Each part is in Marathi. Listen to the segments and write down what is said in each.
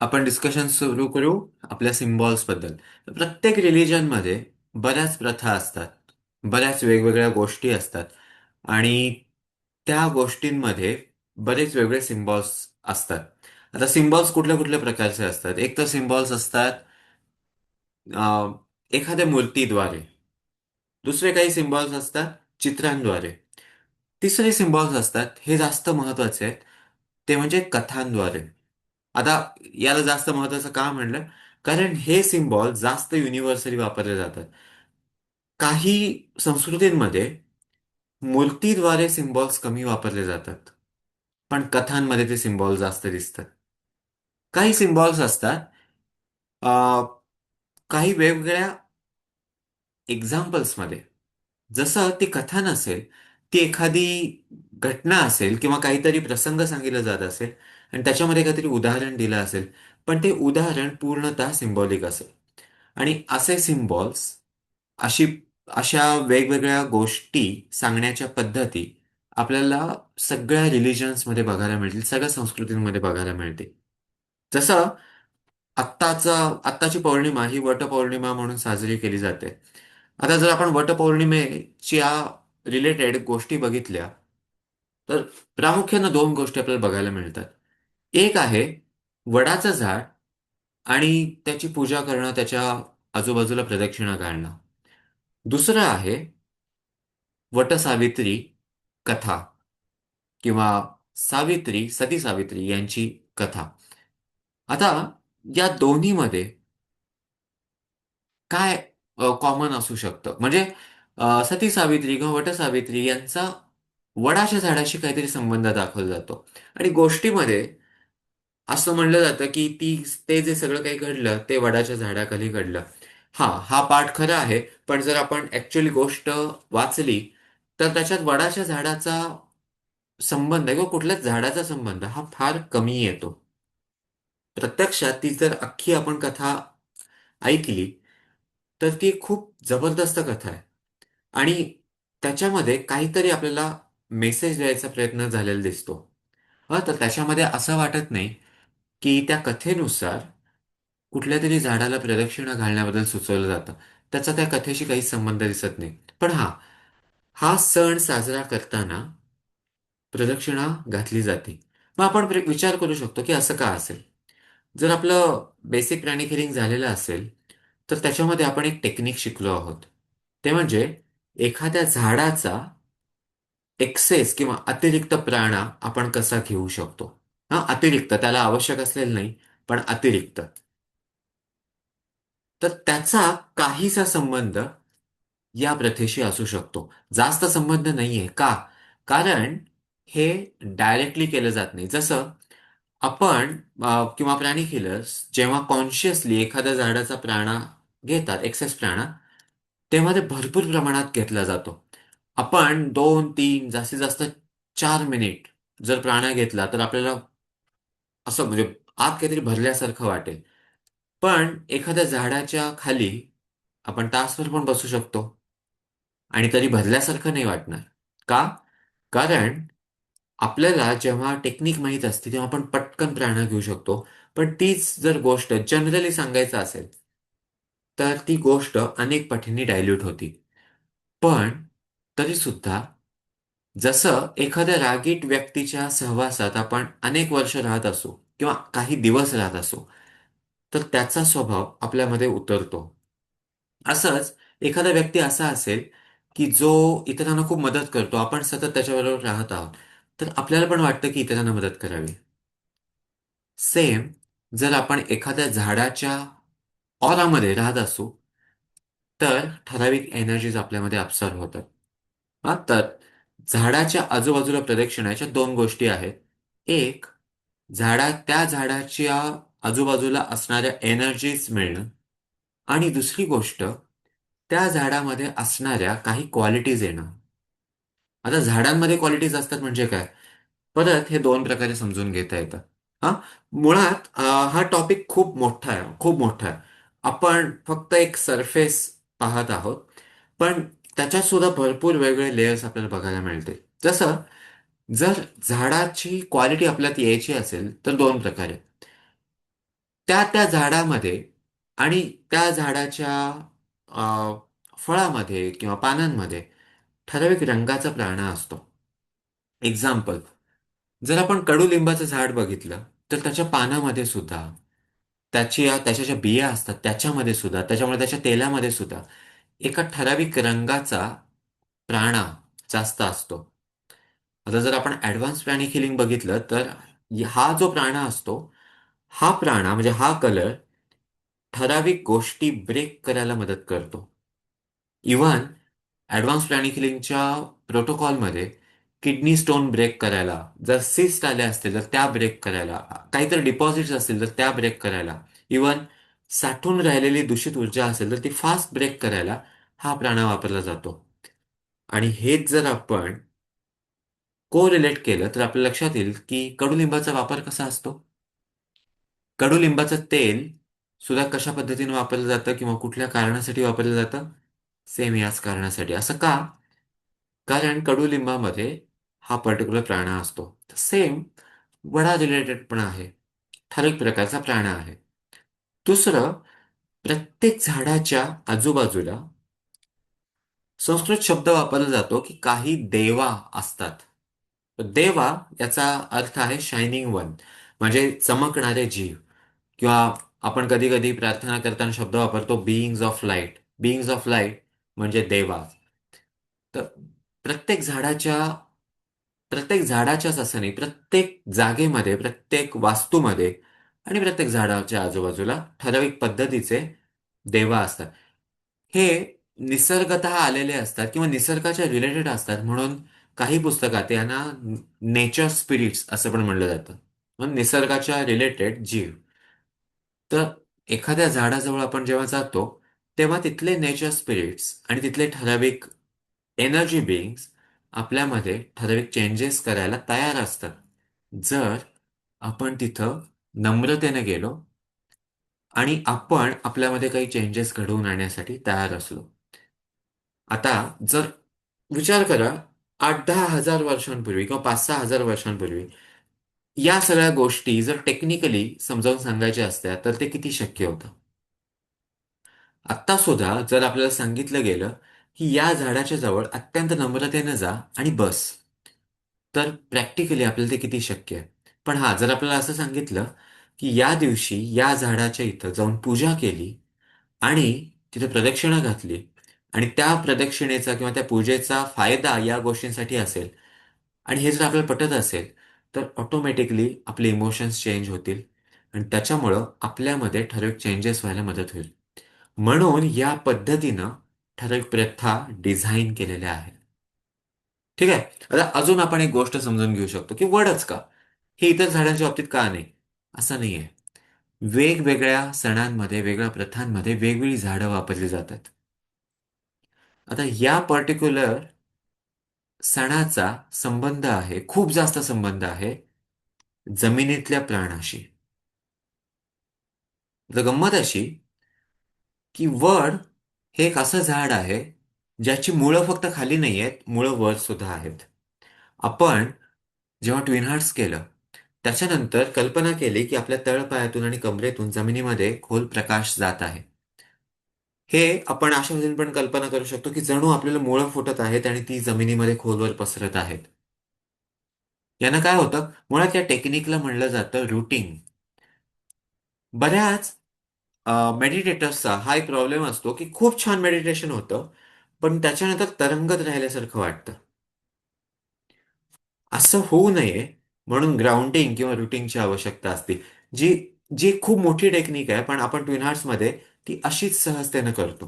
आपण डिस्कशन सुरू करू आपल्या सिम्बॉल्स बद्दल. प्रत्येक रिलिजनमध्ये बऱ्याच प्रथा असतात, बऱ्याच वेगवेगळ्या गोष्टी असतात आणि त्या गोष्टींमध्ये बरेच वेगळे सिम्बॉल्स असतात. आता सिम्बॉल्स कुठल्या कुठल्या प्रकारचे असतात? एक तर सिम्बॉल्स असतात अं, एखाद्या मूर्तीद्वारे. दुसरे काही सिम्बॉल्स असतात चित्रांद्वारे. तिसरे सिम्बॉल्स असतात, हे जास्त महत्वाचे आहेत, ते म्हणजे कथांद्वारे. आता याला जास्त महत्वाचं का म्हणलं? कारण हे सिम्बॉल जास्त युनिव्हर्सली वापरले जातात. काही संस्कृतींमध्ये मूर्तीद्वारे सिम्बॉल्स कमी वापरले जातात, पण कथांमध्ये ते सिम्बॉल जास्त दिसतात. काही सिम्बॉल्स असतात अ, काही वेगवेगळ्या एक्झाम्पल्समध्ये. जसं ती कथा नसेल, ती एखादी घटना असेल किंवा काहीतरी प्रसंग सांगितला जात असेल आणि त्याच्यामध्ये काहीतरी उदाहरण दिलं असेल, पण ते उदाहरण पूर्णतः सिंबॉलिक असेल. आणि असे सिम्बॉल्स, अशी अशा वेगवेगळ्या गोष्टी सांगण्याच्या पद्धती आपल्याला सगळ्या रिलिजन्समध्ये बघायला मिळतील, सगळ्या संस्कृतींमध्ये बघायला मिळतील. जसं आत्ताची पौर्णिमा ही वटपौर्णिमा म्हणून साजरी केली जाते. आता जर आपण वटपौर्णिमेच्या रिलेटेड गोष्टी बघितल्या, तर प्रामुख्यानं दोन गोष्टी आपल्याला बघायला मिळतात. एक आहे वडाचं झाड आणि त्याची पूजा करणं, त्याच्या आजूबाजूला प्रदक्षिणा घालणं. दुसरं आहे वटसावित्री कथा किंवा सती सावित्री यांची कथा. आता या दोन्हीमध्ये काय कॉमन असू शकतं? म्हणजे सती सावित्री किंवा वटसावित्री यांचा वडाच्या झाडाशी काहीतरी संबंध दाखवला जातो. आणि गोष्टीमध्ये असं म्हणलं जातं की ते जे सगळं काही घडलं ते वडाच्या झाडाखाली घडलं. हा पाठ खरा आहे, पण जर आपण ऍक्च्युअली गोष्ट वाचली तर त्याच्यात वडाच्या झाडाचा संबंध किंवा कुठल्याच झाडाचा संबंध हा फार कमी येतो. प्रत्यक्षात ती जर अख्खी आपण कथा ऐकली तर ती खूप जबरदस्त कथा आहे. आणि त्याच्यामध्ये काहीतरी आपल्याला मेसेज द्यायचा प्रयत्न झालेला दिसतो. तर त्याच्यामध्ये असं वाटत नाही की त्या कथेनुसार कुठल्या तरी झाडाला प्रदक्षिणा घालण्याबद्दल सुचवलं जातं. त्याचा त्या कथेशी काही संबंध दिसत नाही. पण हा सण साजरा करताना प्रदक्षिणा घातली जाते. मग आपण विचार करू शकतो की असं का असेल? जर आपलं बेसिक प्राणिक झालेलं असेल तर त्याच्यामध्ये आपण एक टेक्निक शिकलो आहोत. ते म्हणजे एखाद्या झाडाचा एक्सेस किंवा अतिरिक्त प्राणा आपण कसा घेऊ शकतो. अतिरिक्त त्याला आवश्यक असलेलं नाही, पण अतिरिक्त. तर त्याचा काहीसा संबंध या प्रथेशी असू शकतो. जास्त संबंध नाहीये का? कारण हे डायरेक्टली केलं जात नाही. जसं आपण किंवा प्राणी किलर्स जेव्हा कॉन्शियसली एखाद्या झाडाचा प्राणा घेतात, एक्सेस प्राणा, तेव्हा ते भरपूर प्रमाणात घेतला जातो. आपण 2-3 जास्तीत जास्त 4 मिनिट जर प्राणा घेतला तर आपल्याला असं म्हणजे आत काहीतरी भरल्यासारखं वाटेल. पण एखाद्या झाडाच्या खाली आपण तासभर पण बसू शकतो आणि तरी भरल्यासारखं नाही वाटणार. का? कारण आपल्याला जेव्हा टेक्निक माहीत असते तेव्हा आपण पटकन प्राणा घेऊ शकतो. पण तीच जर गोष्ट जनरली सांगायचं असेल तर ती गोष्ट अनेक पटींनी डायल्यूट होती. पण तरी सुद्धा जसं एखाद्या रागीट व्यक्तीच्या सहवासात आपण अनेक वर्ष राहत असू किंवा काही दिवस राहत असू, तर त्याचा स्वभाव आपल्यामध्ये उतरतो. असंच एखादा व्यक्ती असा असेल की जो इतरांना खूप मदत करतो, आपण सतत त्याच्याबरोबर राहत आहोत, तर आपल्याला पण वाटतं की इतरांना मदत करावी. सेम जर आपण एखाद्या झाडाच्या ऑरामध्ये राहत असू तर ठराविक एनर्जीज आपल्यामध्ये अपसर्व होतात. तर झाडाच्या आजूबाजूला प्रदक्षिणाच्या दोन गोष्टी आहेत. एक, त्या झाडाच्या आजूबाजूला असणाऱ्या एनर्जीज मिळणं. आणि दुसरी गोष्ट, त्या झाडामध्ये असणाऱ्या काही क्वालिटीज येणं. आता झाडांमध्ये क्वालिटीज असतात म्हणजे काय? परत हे दोन प्रकारे समजून घेता येतं. हा मुळात हा टॉपिक खूप मोठा आहे, खूप मोठा आहे. आपण फक्त एक सरफेस पाहत आहोत, पण त्याच्यात सुद्धा भरपूर वेगवेगळे लेयर्स आपल्याला बघायला मिळते. जसं जर झाडाची क्वालिटी आपल्यात यायची असेल तर दोन प्रकारे, त्या त्या झाडामध्ये आणि त्या झाडाच्या अ, फळामध्ये किंवा पानांमध्ये ठराविक रंगाचा प्राणा असतो. एक्झाम्पल, जर आपण कडुलिंबाचं झाड बघितलं तर त्याच्या पानामध्ये सुद्धा, त्याच्या ज्या बिया असतात त्याच्यामध्ये सुद्धा, त्याच्यामुळे त्याच्या तेलामध्ये सुद्धा एका ठराविक रंगाचा प्राणा जास्त असतो. आता जर आपण ऍडव्हान्स प्राणिक हिलिंग बघितलं तर हा जो प्राणा असतो, हा प्राणा म्हणजे हा कलर ठराविक गोष्टी ब्रेक करायला मदत करतो. इव्हन ऍडव्हान्स प्राणिक हिलिंगच्या प्रोटोकॉलमध्ये किडनी स्टोन ब्रेक करायला, जर सिस्ट आल्या असतील तर त्या ब्रेक करायला, काहीतरी डिपॉझिट्स असतील तर त्या ब्रेक करायला, इव्हन साठून राहिलेली दूषित ऊर्जा असेल तर ती फास्ट ब्रेक करायला हा प्राणा वापरला जातो. आणि हेच जर आपण को रिलेट केलं तर आपल्या लक्षात येईल की कडुलिंबाचा वापर कसा असतो. कडुलिंबाचं तेल सुद्धा कशा पद्धतीने वापरलं जातं किंवा कुठल्या कारणासाठी वापरलं जातं? सेम याच कारणासाठी. असं का? कारण कडुलिंबामध्ये हा पर्टिक्युलर प्राणा असतो. सेम वडा रिलेटेड पण आहे. ठराविक प्रकारचा प्राणा आहे. दुसरं, प्रत्येक झाडाच्या आजूबाजूला संस्कृत शब्द वापरला जातो की काही देवा असतात. देवा याचा अर्थ आहे शायनिंग वन, म्हणजे चमकणारे जीव. किंवा आपण कधी कधी प्रार्थना करताना शब्द वापरतो beings of light. Beings of light म्हणजे देवा. तर प्रत्येक झाडाच्या प्रत्येक झाडाच्याच असं नाही, प्रत्येक जागेमध्ये, प्रत्येक वास्तूमध्ये आणि प्रत्येक झाडाच्या आजूबाजूला ठराविक पद्धतीचे देवा असतात. हे निसर्गतः आलेले असतात किंवा निसर्गाच्या रिलेटेड असतात, म्हणून काही पुस्तकात यांना नेचर स्पिरिट्स असं पण म्हणलं जातं. म्हणून निसर्गाच्या रिलेटेड जीव. तर एखाद्या झाडाजवळ आपण जेव्हा जातो तेव्हा तिथले नेचर स्पिरिट्स आणि तिथले ठराविक एनर्जी बिईंग्स आपल्यामध्ये ठराविक चेंजेस करायला तयार असतात, जर आपण तिथं नम्रतेने गेलो आणि आपण आपल्यामध्ये काही चेंजेस घडवून आणण्यासाठी तयार असलो. आता जर विचार करा, 8-10 हजार वर्षांपूर्वी किंवा 5-6 हजार वर्षांपूर्वी या सगळ्या गोष्टी जर टेक्निकली समजावून सांगायच्या असत्या तर ते किती शक्य होतं. आत्ता सुद्धा जर आपल्याला सांगितलं गेलं की या झाडाच्या जवळ अत्यंत नम्रतेने जा आणि बस, तर प्रॅक्टिकली आपल्याला ते किती शक्य आहे. पण हा, जर आपल्याला असं सांगितलं की या दिवशी या झाडाच्या इथं जाऊन पूजा केली आणि तिथे प्रदक्षिणा घातली आणि त्या प्रदक्षिणेचा किंवा त्या पूजेचा फायदा या गोष्टींसाठी असेल, आणि हे जर आपल्याला पटत असेल, तर ऑटोमॅटिकली आपले इमोशन्स चेंज होतील आणि त्याच्यामुळं आपल्यामध्ये ठराविक चेंजेस व्हायला मदत होईल. म्हणून या पद्धतीनं ठराविक प्रथा डिझाईन केलेल्या आहेत. ठीक आहे. आता अजून आपण एक गोष्ट समजून घेऊ शकतो की वडच का, हे इतर झाडांच्या बाबतीत का नाही? असं नाहीये. वेगवेगळ्या सणांमध्ये, वेगळ्या प्रथांमध्ये वेगवेगळी झाडं वापरली जातात. आता या पर्टिक्युलर सणाचा संबंध आहे, खूप जास्त संबंध आहे जमिनीतल्या प्राणाशी. तर गंमत अशी की वड हे एक असं झाड आहे ज्याची मुळं फक्त खाली नाही आहेत, मुळं वर सुद्धा आहेत. आपण जेव्हा ट्विन हार्ट्स केलं त्याच्यानंतर कल्पना केली की आपल्या तळपायातून आणि कमरेतून जमिनीमध्ये खोल प्रकाश जात आहे. हे आपण अशा पद्धतीने पण कल्पना करू शकतो की जणू आपल्याला मुळं फुटत आहेत आणि ती जमिनीमध्ये खोलवर पसरत आहेत. यानं काय होतं, मुळात या टेक्निकला म्हणलं जातं रूटिंग. बऱ्याच मेडिटेटर्सचा हा एक प्रॉब्लेम असतो की खूप छान मेडिटेशन होतं, पण त्याच्यानंतर तरंगत राहिल्यासारखं वाटतं. असं होऊ नये म्हणून ग्राउंडिंग किंवा रुटिंगची आवश्यकता असते, जी जी खूप मोठी टेक्निक आहे, पण आपण ट्विन हार्ट्समध्ये ती अशीच सहजतेनं करतो.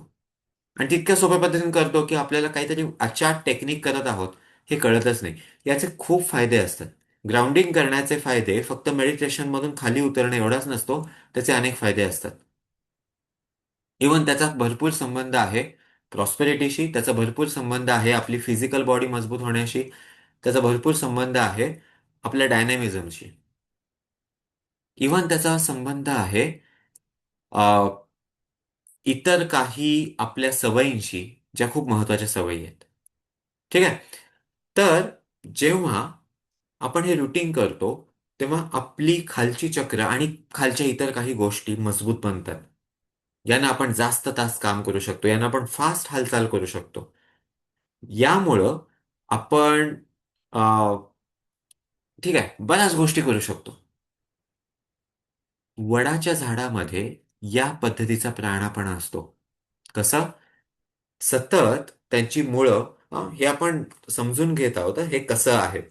आणि तितक्या सोप्या पद्धतीने करतो की आपल्याला काहीतरी अचाट टेक्निक करत आहोत हे कळतच नाही. याचे खूप फायदे असतात. ग्राउंडिंग करण्याचे फायदे फक्त मेडिटेशन मधून खाली उतरणे एवढाच नसतो, त्याचे अनेक फायदे असतात. इवन त्याचा भरपूर संबंध आहे प्रॉस्पेरिटीशी, त्याचा भरपूर संबंध आहे आपली फिजिकल बॉडी मजबूत होण्याशी, त्याचा भरपूर संबंध आहे आपल्या डायनॅमिझमशी. इवन त्याचा संबंध आहे अ, इतर काही आपल्या सवयींशी, ज्या खूप महत्वाच्या सवयी आहेत. ठीक आहे. तर जेव्हा आपण हे रुटीन करतो तेव्हा आपली खालची चक्र आणि खालच्या इतर काही गोष्टी मजबूत बनतात. यानं आपण जास्त तास काम करू शकतो, यानं आपण फास्ट हालचाल करू शकतो. यामुळं आपण अ, ठीक आहे, बऱ्याच गोष्टी करू शकतो. वडाच्या झाडामध्ये या पद्धतीचा प्राणपणा असतो. कसं? सतत त्यांची मुळं, हे आपण समजून घेत आहोत हे कसं आहे.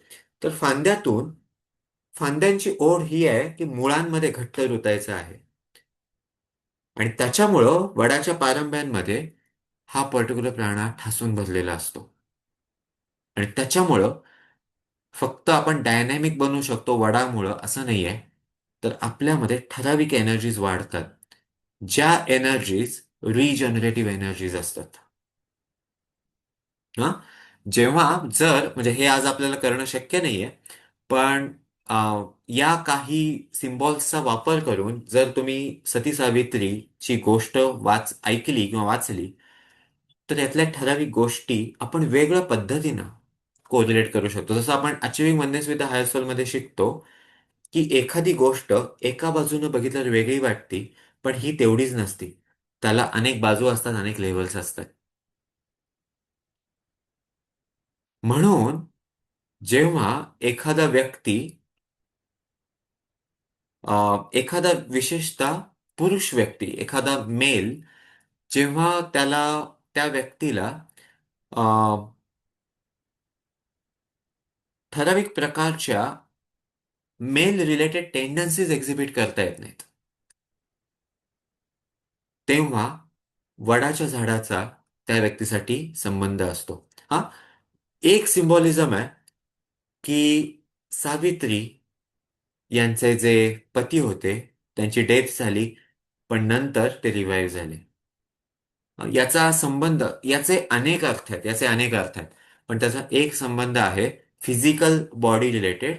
तर फांद्यांची ओढ ही आहे की मुळांमध्ये घट्ट रुतायचं आहे. आणि त्याच्यामुळं वडाच्या पारंब्यांमध्ये हा पर्टिक्युलर प्राणा ठासून भरलेला असतो. आणि त्याच्यामुळं फक्त आपण डायनॅमिक बनू शकतो वडामुळं असं नाहीये. तर आपल्यामध्ये ठराविक एनर्जीज वाढतात. ज्या एनर्जीज रिजनरेटिव्ह एनर्जीज असतात. हा, जेव्हा जर म्हणजे हे आज आपल्याला करणं शक्य नाहीये, पण अ, या काही सिम्बॉल्सचा वापर करून जर तुम्ही सती सावित्रीची गोष्ट ऐकली किंवा वाचली, तर यातल्या ठराविक गोष्टी आपण वेगळ्या पद्धतीनं कोरिलेट करू शकतो. जसं आपण achieving oneness with the higher सोलमध्ये शिकतो, की एखादी गोष्ट एका बाजूनं बघितल्यावर वेगळी वाटते, पण ही तेवढीच नसती. त्याला अनेक बाजू असतात, अनेक लेव्हल्स असतात. म्हणून जेव्हा एखादा व्यक्ती एखादा विशेषतः पुरुष व्यक्ती, एखादा मेल, जेव्हा त्या व्यक्तीला अ, ठराविक प्रकारच्या मेल रिलेटेड टेंडन्सीज एक्झिबिट करता येत नाहीत, तेव्हा वडाच्या झाडाचा त्या व्यक्तीसाठी संबंध असतो. हा, एक सिम्बॉलिझम आहे की सावित्री यांचे जे पती होते त्यांची डेथ झाली, पण नंतर ते रिवाईव्ह झाले. याचे अनेक अर्थ आहेत, पण त्याचा एक संबंध आहे फिजिकल बॉडी रिलेटेड,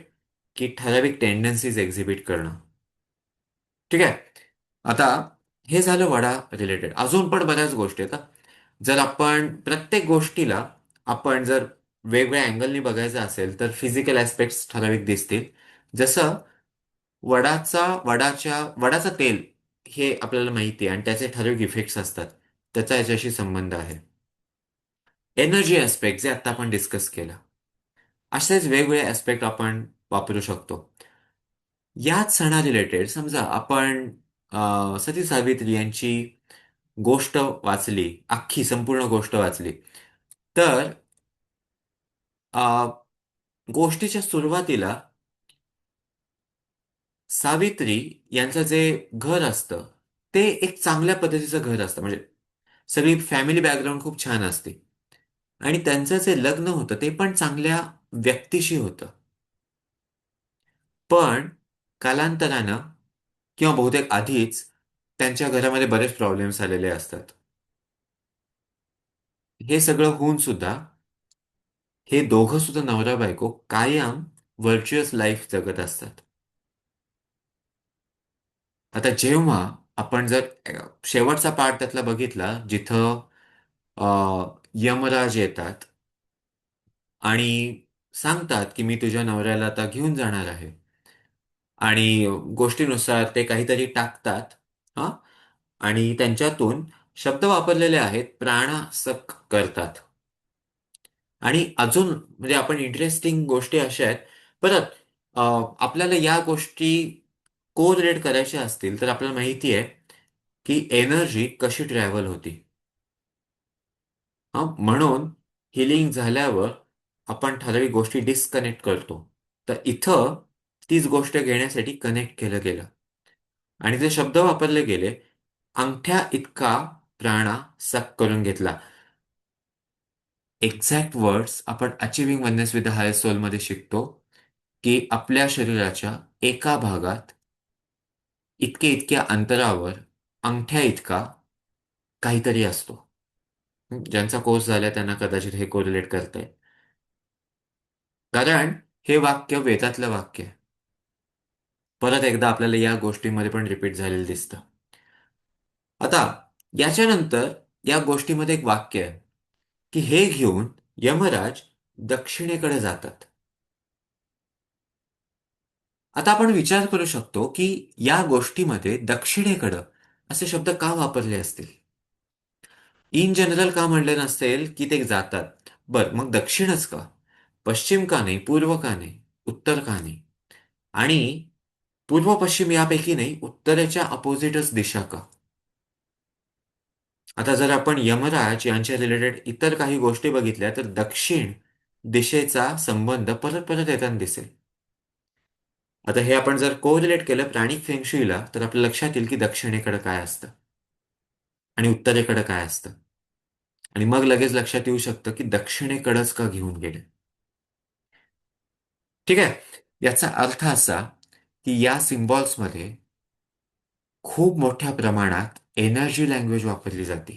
की ठराविक टेंडन्सीज एक्झिबिट करणं. ठीक आहे. आता हे झालं वडा रिलेटेड. अजून पण बऱ्याच गोष्टी आहेत. जर आपण प्रत्येक गोष्टीला आपण जर वेगवेगळ्या अँगलनी बघायचं असेल तर फिजिकल ऍस्पेक्ट्स ठराविक दिसतील. जसं वडाचं तेल हे आपल्याला माहिती आहे आणि त्याचे ठराविक इफेक्ट्स असतात. त्याचा याच्याशी संबंध आहे. एनर्जी ऍस्पेक्ट जे आता आपण डिस्कस केलं, असेच वेगवेगळे ऍस्पेक्ट आपण वापरू शकतो. याच सणा रिलेटेड समजा आपण सती सावित्री यांची गोष्ट वाचली, अख्खी संपूर्ण गोष्ट वाचली, तर अ, गोष्टीच्या सुरुवातीला सावित्री यांचं जे घर असतं ते एक चांगल्या पद्धतीचं घर असतं. म्हणजे सगळी फॅमिली बॅकग्राऊंड खूप छान असते. आणि त्यांचं जे लग्न होतं ते पण चांगल्या व्यक्तीशी होतं. पण कालांतरानं किंवा बहुतेक आधीच त्यांच्या घरामध्ये बरेच प्रॉब्लेम्स आलेले असतात. हे सगळं होऊन सुद्धा हे दोघं सुद्धा नवरा बायको कायम व्हर्च्युअस लाईफ जगत असतात. आता जेव्हा आपण जर शेवटचा पार्ट त्यातला बघितला जिथं अ, यमराज येतात आणि सांगतात की मी तुझ्या नवऱ्याला आता घेऊन जाणार आहे, आणि गोष्टीनुसार ते काहीतरी टाकतात. हा, आणि त्यांच्यातून शब्द वापरलेले आहेत, प्राणासक करतात. आणि अजून म्हणजे आपण इंटरेस्टिंग गोष्टी अशा आहेत. परत अ, आपल्याला या गोष्टी कोरिलेट करायच्या असतील तर आपल्याला माहिती आहे की एनर्जी कशी ट्रॅव्हल होती. हा, म्हणून हिलिंग झाल्यावर आपण ठराविक गोष्टी डिस्कनेक्ट करतो. तर इथं तीच गोष्ट घेण्यासाठी कनेक्ट केलं गेलं. आणि जे शब्द वापरले गेले, अंगठ्या इतका प्राणा सक करून घेतला. एक्झॅक्ट वर्ड्स आपण achieving oneness with the higher सोलमध्ये शिकतो, की आपल्या शरीराच्या एका भागात इतक्या अंतरावर अंगठ्या इतका काहीतरी असतो. ज्यांचा कोर्स झालाय त्यांना कदाचित हे कोरिलेट करताय. कारण हे वाक्य वेदातलं वाक्य आहे. परत एकदा आपल्याला या गोष्टीमध्ये पण रिपीट झालेलं दिसतं. आता याच्यानंतर या गोष्टीमध्ये एक वाक्य आहे की हे घेऊन यमराज दक्षिणेकडे जातात. आता आपण विचार करू शकतो की या गोष्टीमध्ये दक्षिणेकडं असे शब्द का वापरले असतील? इन जनरल का म्हणले नसेल की ते जातात? बर, मग दक्षिणच का? पश्चिम का नाही? पूर्व का नाही? उत्तर का नाही? आणि पूर्व पश्चिम यापैकी नाही, उत्तरेच्या अपोजिटच दिशा का? आता जर आपण यमराज यांच्या रिलेटेड इतर काही गोष्टी बघितल्या तर दक्षिण दिशेचा संबंध परत परत येताना दिसेल. आता हे आपण जर कोरिलेट केलं प्राणिक फेंगशुईला तर आपल्या लक्षात येईल की दक्षिणेकडे काय असतं आणि उत्तरेकडे काय असतं. आणि मग लगेच लक्षात येऊ शकतं की दक्षिणेकडंच का घेऊन गेले. ठीक आहे. याचा अर्थ असा की या सिम्बॉल्समध्ये खूप मोठ्या प्रमाणात एनर्जी लँग्वेज वापरली जाते.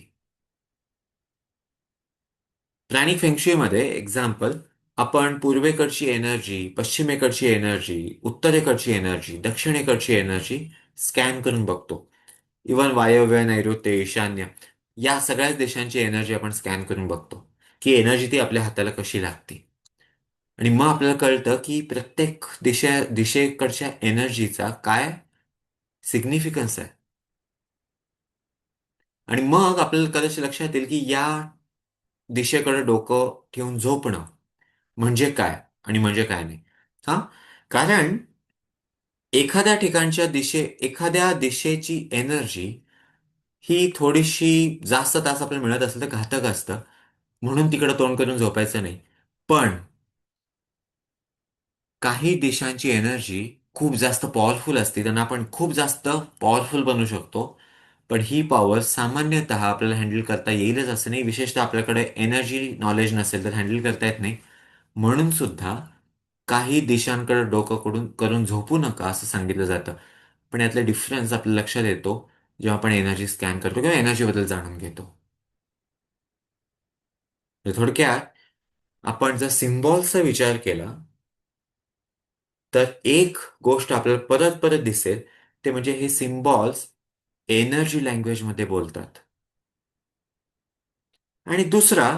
प्राणिक फेंगशुईमध्ये एक्झाम्पल, आपण पूर्वेकडची एनर्जी, पश्चिमेकडची एनर्जी, उत्तरेकडची एनर्जी, दक्षिणेकडची एनर्जी स्कॅन करून बघतो. इवन वायव्य, नैऋत्य, ईशान्य या सगळ्याच देशांची एनर्जी आपण स्कॅन करून बघतो की एनर्जी ती आपल्या हाताला कशी लागते. आणि मग आपल्याला कळतं की प्रत्येक दिशेकडच्या एनर्जीचा काय सिग्निफिकन्स आहे. आणि मग आपल्याला कदाचित लक्षात येईल की या दिशेकडे डोकं ठेवून झोपणं म्हणजे काय आणि म्हणजे काय नाही. हा, कारण एखाद्या दिशेची एनर्जी ही थोडीशी जास्त तास आपल्याला मिळत असेल तर घातक असतं, म्हणून तिकडे तोंड करून झोपायचं नाही. पण काही देशांची एनर्जी खूप जास्त पॉवरफुल असते, त्यांना आपण खूप जास्त पॉवरफुल बनू शकतो. पण ही पॉवर सामान्यतः आपल्याला हँडल करता येईलच असं नाही, विशेषतः आपल्याकडे एनर्जी नॉलेज नसेल तर हँडल करता येत नाही. म्हणून सुद्धा काही देशांकडे डोकं करून झोपू नका असं सांगितलं जातं. पण यातला डिफरन्स आपल्या लक्षात येतो जेव्हा आपण एनर्जी स्कॅन करतो किंवा एनर्जीबद्दल जाणून घेतो. तर थोडक्यात आपण जर सिम्बॉल्सचा विचार केला तर एक गोष्ट आपल्याला परत परत दिसेल, ते म्हणजे हे सिम्बॉल्स एनर्जी लँग्वेजमध्ये बोलतात. आणि दुसरा,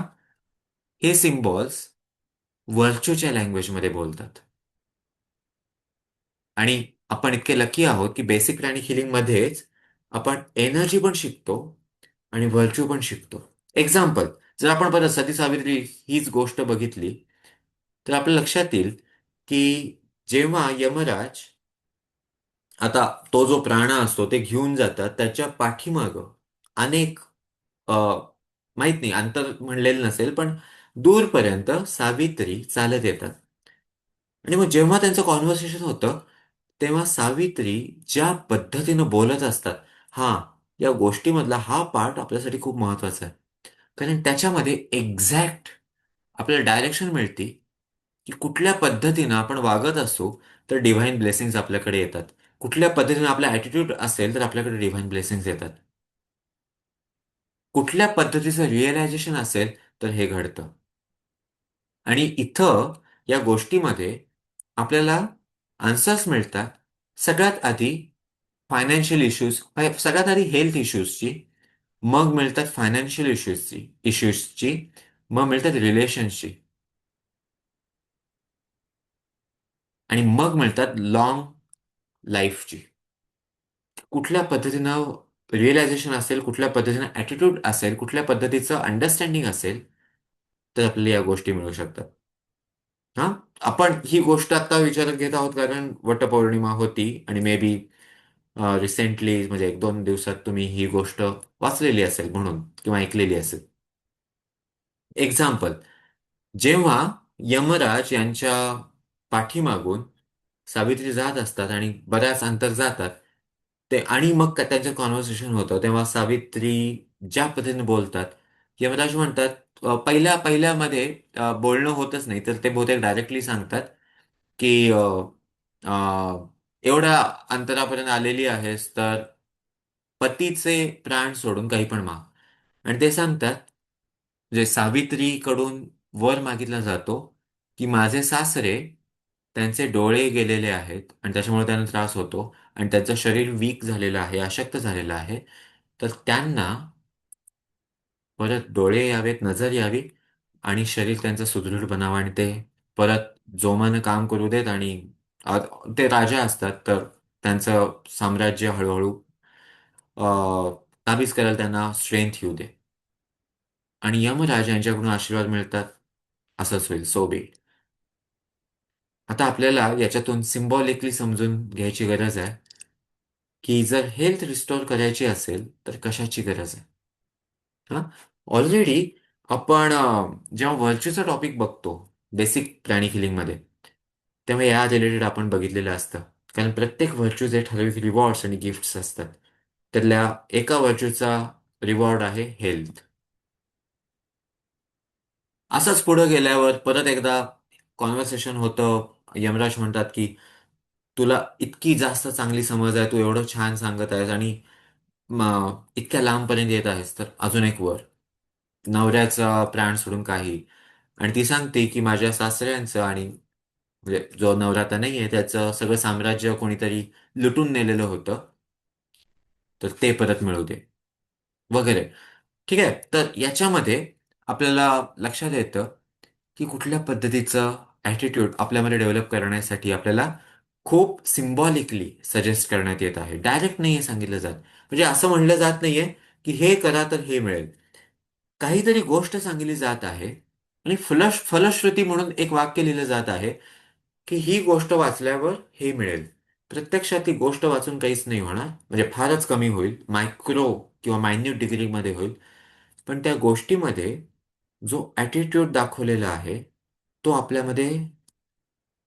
हे सिम्बॉल्स व्हर्च्यूच्या लँग्वेजमध्ये बोलतात. आणि आपण इतके लकी आहोत की बेसिक प्राणिक हिलिंग मध्येच आपण एनर्जी पण शिकतो आणि व्हर्च्यू पण शिकतो. एक्झाम्पल, जर आपण परत सती सावित्री हीच गोष्ट बघितली तर आपल्या लक्षात येईल की जेव्हा यमराज, आता तो जो प्राण असतो ते घेऊन जातात, त्याच्या पाठीमागं अनेक अ, माहित नाही अंतर म्हणलेलं नसेल पण दूरपर्यंत सावित्री चालत येतात. आणि मग जेव्हा त्यांचं कॉन्व्हर्सेशन होतं तेव्हा सावित्री ज्या पद्धतीनं बोलत असतात, हा, या गोष्टीमधला हा पार्ट आपल्यासाठी खूप महत्वाचा आहे. कारण त्याच्यामध्ये एक्झॅक्ट आपल्याला डायरेक्शन मिळते की कुठल्या पद्धतीनं आपण वागत असू तर डिव्हाइन ब्लेसिंग्स आपल्याकडे येतात. कुठल्या पद्धतीनं आपला ॲटिट्यूड असेल तर आपल्याकडे डिव्हाइन ब्लेसिंग्स येतात. कुठल्या पद्धतीचं रिअलायझेशन असेल तर हे घडतं. आणि इथं या गोष्टीमध्ये आपल्याला आन्सर्स मिळतात. सगळ्यात आधी फायनान्शियल इश्यूज, सगळ्यात आधी हेल्थ इश्यूजची, मग मिळतात फायनान्शियल इश्यूजची, मग मिळतात रिलेशन्सची, आणि मग मिळतात लॉंग लाईफची. कुठल्या पद्धतीनं रिअलायझेशन असेल, कुठल्या पद्धतीनं ॲटिट्यूड असेल, कुठल्या पद्धतीचं अंडरस्टँडिंग असेल, तर आपल्याला या गोष्टी मिळू शकतात. हा, आपण ही गोष्ट आता विचारात घेत आहोत कारण वटपौर्णिमा होती आणि मे बी रिसेंटली म्हणजे 1-2 दिवसात तुम्ही ही गोष्ट वाचलेली असेल म्हणून किंवा ऐकलेली असेल. एक्झाम्पल, जेव्हा यमराज यांच्या पाठीमागून सावित्री जात असतात आणि बऱ्याच अंतर जातात, ते आणि मग त्यांचं कॉन्व्हर्सेशन होतं तेव्हा सावित्री ज्या पद्धतीने बोलतात, यमराज म्हणतात, पहिल्या पहिल्यामध्ये बोलणं होतच नाही तर ते बहुतेक डायरेक्टली सांगतात की अ, एवढ्या अंतरापर्यंत आलेली आहेस तर पतीचे प्राण सोडून काही पण माग. आणि ते सांगतात, म्हणजे सावित्रीकडून वर मागितला जातो की माझे सासरे, त्यांचे डोळे गेलेले आहेत आणि त्याच्यामुळे त्यांना त्रास होतो आणि त्यांचं शरीर वीक झालेलं आहे, अशक्त झालेलं आहे, तर त्यांना परत डोळे यावेत, नजर यावी आणि शरीर त्यांचं सुदृढ बनावं आणि ते परत जोमानं काम करू देत आणि ते राजा असतात, तर त्यांचं साम्राज्य हळूहळू अ, काबीज करायला त्यांना स्ट्रेंथ येऊ दे. आणि यमराज यांच्याकडून आशीर्वाद मिळतात, असंच होईल, सो बी. आता आपल्याला याच्यातून सिम्बॉलिकली समजून घ्यायची गरज आहे की जर हेल्थ रिस्टोअर करायची असेल तर कशाची गरज आहे. हा, ऑलरेडी आपण जेव्हा व्हर्च्यूचा टॉपिक बघतो बेसिक प्राणिक हिलिंगमध्ये, तेव्हा या रिलेटेड आपण बघितलेलं असतं. कारण प्रत्येक व्हर्च्यूचे ठराविक रिवॉर्ड्स आणि गिफ्ट्स असतात. त्यातल्या एका व्हर्च्यूचा रिवॉर्ड आहे हेल्थ. असंच पुढे गेल्यावर परत एकदा कॉन्व्हर्सेशन होतं. यमराज म्हणतात की तुला इतकी जास्त चांगली समज आहे, तू एवढं छान सांगत आहेस आणि इतक्या लांबपर्यंत येत आहेस, तर अजून एक वर, नवऱ्याचा प्राण सोडून काही. आणि ती सांगते की माझ्या सासऱ्यांचं आणि म्हणजे जो नवरा आता नाहीये त्याचं सगळं साम्राज्य कोणीतरी लुटून नेलेलं होतं, तर ते परत मिळू दे, वगैरे. ठीक आहे, तर याच्यामध्ये आपल्याला लक्षात येतं की कुठल्या पद्धतीचं ॲटिट्यूड आपल्यामध्ये डेव्हलप करण्यासाठी आपल्याला खूप सिम्बॉलिकली सजेस्ट करण्यात येत आहे. डायरेक्ट नाहीये सांगितलं जात. म्हणजे असं म्हणलं जात नाहीये की हे करा तर हे मिळेल. काहीतरी गोष्ट सांगितली जात आहे आणि फलश्रुती म्हणून एक वाक्य लिहिलं जात आहे की ही गोष्ट वाचल्यावर हे मिळेल. प्रत्यक्षात ती गोष्ट वाचून काहीच नाही होणार, म्हणजे फारच कमी होईल, मायक्रो किंवा मायन्यूट डिग्रीमध्ये होईल. पण त्या गोष्टीमध्ये जो ॲटिट्यूड दाखवलेला आहे, तो आपल्यामध्ये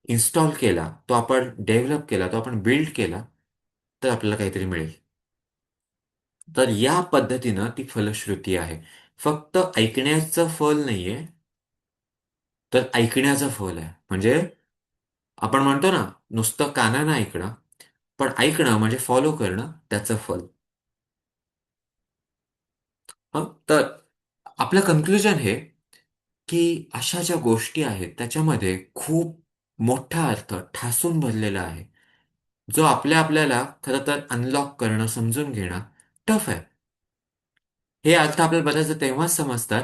इन्स्टॉल केला, तो आपण डेव्हलप केला, तो आपण बिल्ड केला, तर आपल्याला काहीतरी मिळेल. तर या पद्धतीनं ती फलश्रुती आहे. फक्त ऐकण्याचं फल नाहीये, तर ऐकण्याचं फल आहे. म्हणजे आपण म्हणतो ना, नुसतं कानानं ऐकणं, पण ऐकणं म्हणजे फॉलो करणं, त्याचं फल. हं, तर आपलं कन्क्लुजन हे की अशा ज्या गोष्टी आहेत त्याच्यामध्ये खूप मोठा अर्थ ठासून भरलेला आहे, जो आपल्याला खरं तर अनलॉक करणं, समजून घेणं टफ आहे. हे अर्थ आपल्याला बऱ्याचदा तेव्हाच समजतात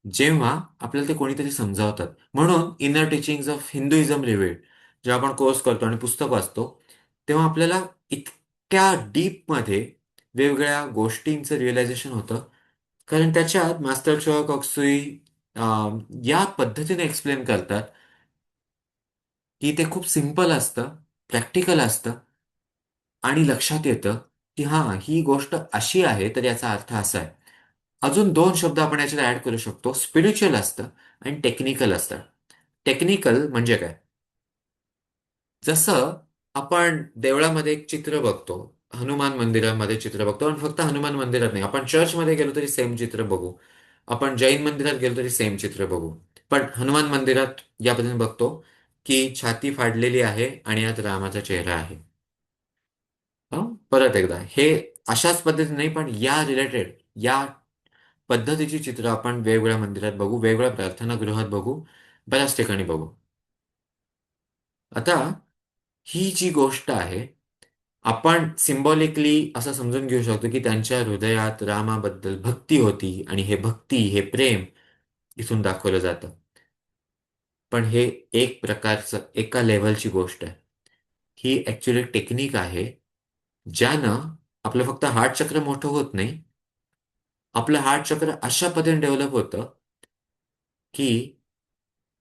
जेव्हा आपल्याला ते कोणीतरी समजावतात. म्हणून इनर टीचिंग्स ऑफ हिंदुइझम रिव्हील्ड जेव्हा आपण कोर्स करतो आणि पुस्तक वाचतो, तेव्हा आपल्याला इतक्या डीपमध्ये वेगवेगळ्या गोष्टींचं रिअलायझेशन होतं. कारण त्याच्यात मास्टर शो कॉक्सुई या पद्धतीने एक्सप्लेन करतात की ते खूप सिंपल असतं, प्रॅक्टिकल असतं आणि लक्षात येतं की हां, ही गोष्ट अशी आहे तर याचा अर्थ असा आहे. अजून दोन शब्द आपण याच्यात ऍड करू शकतो. स्पिरिच्युअल असतं आणि टेक्निकल असतं. टेक्निकल म्हणजे काय? जसं आपण देवळामध्ये एक चित्र बघतो, हनुमान मंदिरामध्ये चित्र बघतो आणि फक्त हनुमान मंदिरात नाही, आपण चर्चमध्ये गेलो तरी सेम चित्र बघू. आपण जैन मंदिरात गेलो तरी सेम चित्र बघू. पण हनुमान मंदिरात या पद्धतीने बघतो की छाती फाडलेली आहे आणि यात रामाचा चेहरा आहे. परत एकदा हे अशाच पद्धतीने नाही, पण या रिलेटेड या पद्धतीची चित्र आपण वेगवेगळ्या मंदिरात बघू, वेगवेगळ्या प्रार्थनागृहात बघू, बऱ्याच ठिकाणी बघू. आता ही जी गोष्ट आहे, आपण सिम्बॉलिकली असं समजून घेऊ शकतो की त्यांच्या हृदयात रामाबद्दल भक्ती होती आणि हे भक्ती, हे प्रेम इथून दाखवलं जातं. पण हे एक प्रकारचं एका लेव्हलची गोष्ट आहे. ही ऍक्च्युली टेक्निक आहे, ज्यानं आपलं फक्त हार्ट चक्र मोठं होत नाही, आपलं हार्ट चक्र अशा पद्धतीने डेव्हलप होतं की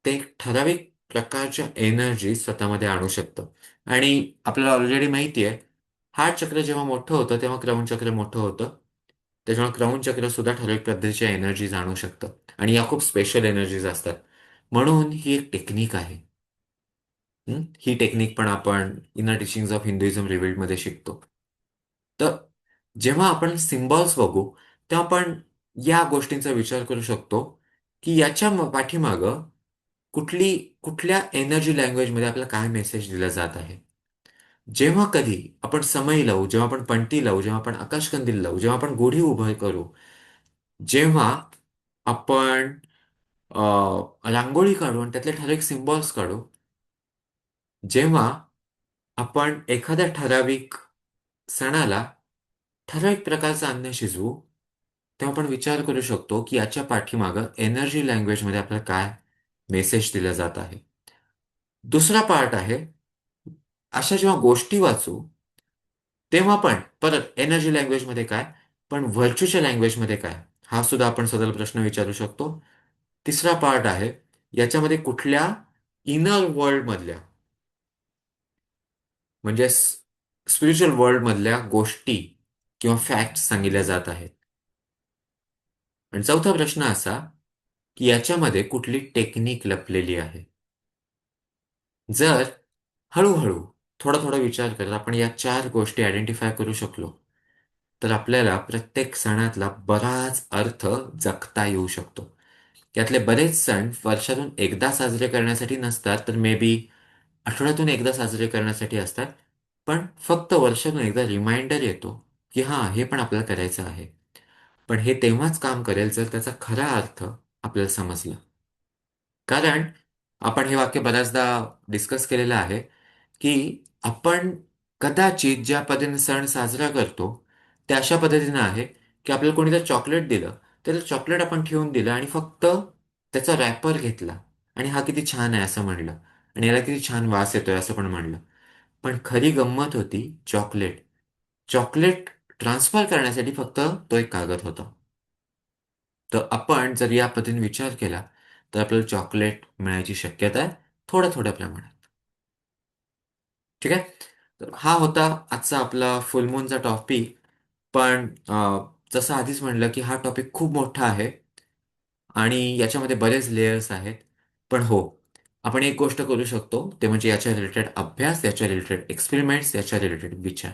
ते एक ठराविक प्रकारच्या एनर्जी स्वतःमध्ये आणू शकतं. आणि आपल्याला ऑलरेडी माहिती आहे, हार्ट चक्र जेव्हा मोठं होतं तेव्हा क्रौन चक्र मोठं होतं. त्याच्यामुळे क्रौन चक्र सुद्धा ठराविक पद्धतीच्या एनर्जीज आणू शकतं आणि या खूप स्पेशल एनर्जीज असतात. म्हणून ही एक टेक्निक आहे. ही टेक्निक पण आपण inner teachings of Hinduism revealed मध्ये शिकतो. तर जेव्हा आपण सिम्बॉल्स बघू, तेव्हा आपण या गोष्टींचा विचार करू शकतो की याच्या पाठीमागं कुठली कुठल्या एनर्जी लँग्वेजमध्ये आपल्याला काय मेसेज दिला जात आहे. जेव्हा कधी आपण समई लावू, जेव्हा आपण पणती लावू, जेव्हा आपण आकाशकंदील लावू, जेव्हा आपण गुढी उभं करू, जेव्हा आपण रांगोळी काढू आणि त्यातले ठराविक सिम्बॉल्स काढू, जेव्हा आपण एखाद्या ठराविक सणाला ठराविक प्रकारचं अन्न शिजवू, तेव्हा आपण विचार करू शकतो की याच्या पाठीमागं एनर्जी लँग्वेजमध्ये आपल्याला काय मेसेज दिला जात आहे. दुसरा पार्ट आहे अशा जेव्हा गोष्टी वाचू, तेव्हा पण परत एनर्जी लँग्वेजमध्ये काय, पण व्हर्च्यूच्या लँग्वेजमध्ये काय, हा सुद्धा आपण सदैव प्रश्न विचारू शकतो. तिसरा पार्ट आहे, याच्यामध्ये कुठल्या इनर वर्ल्ड मधल्या, म्हणजे स्पिरिच्युअल वर्ल्ड मधल्या गोष्टी किंवा फॅक्ट्स सांगितल्या जात आहेत. आणि चौथा प्रश्न असा की याच्यामध्ये कुठली टेक्निक लपलेली आहे. जर हळूहळू थोडा थोडा विचार करत आपण या चार गोष्टी आयडेंटिफाय करू शकलो, तर आपल्याला प्रत्येक सणातला बराच अर्थ जगता येऊ शकतो. यातले बरेच सण वर्षातून एकदा साजरे करण्यासाठी नसतात, तर मे बी आठवड्यातून एकदा साजरे करण्यासाठी असतात. पण फक्त वर्षातून एकदा रिमाइंडर येतो की हां, हे पण आपल्याला करायचं आहे. पण हे तेव्हाच काम करेल जर त्याचा खरा अर्थ आपल्याला समजला. कारण आपण हे वाक्य बऱ्याचदा डिस्कस केलेलं आहे की आपण कदाचित ज्या पद्धतीने सण साजरा करतो ते अशा पद्धतीने आहे की आपल्याला कोणीतरी चॉकलेट दिलं, तर चॉकलेट आपण ठेवून दिलं आणि फक्त त्याचा रॅपर घेतला आणि हा किती छान आहे असं म्हणलं आणि याला किती छान वास येतोय असं पण म्हणलं. पण खरी गंमत होती चॉकलेट. चॉकलेट ट्रान्सफर करण्यासाठी फक्त तो एक कागद होता. तर आपण जर या पद्धतीने विचार केला तर आपल्याला चॉकलेट मिळायची शक्यता आहे थोड्या थोड्या प्रमाणात. ठीक आहे. तर हा होता आजचा आपला फुलमूनचा टॉपिक. पण जसं आधीच म्हणलं की हा टॉपिक खूप मोठा आहे आणि याच्यामध्ये बरेच लेयर्स आहेत. पण हो, आपण एक गोष्ट करू शकतो ते म्हणजे याच्या रिलेटेड अभ्यास, याच्या रिलेटेड एक्सपेरिमेंट्स, याच्या रिलेटेड विचार.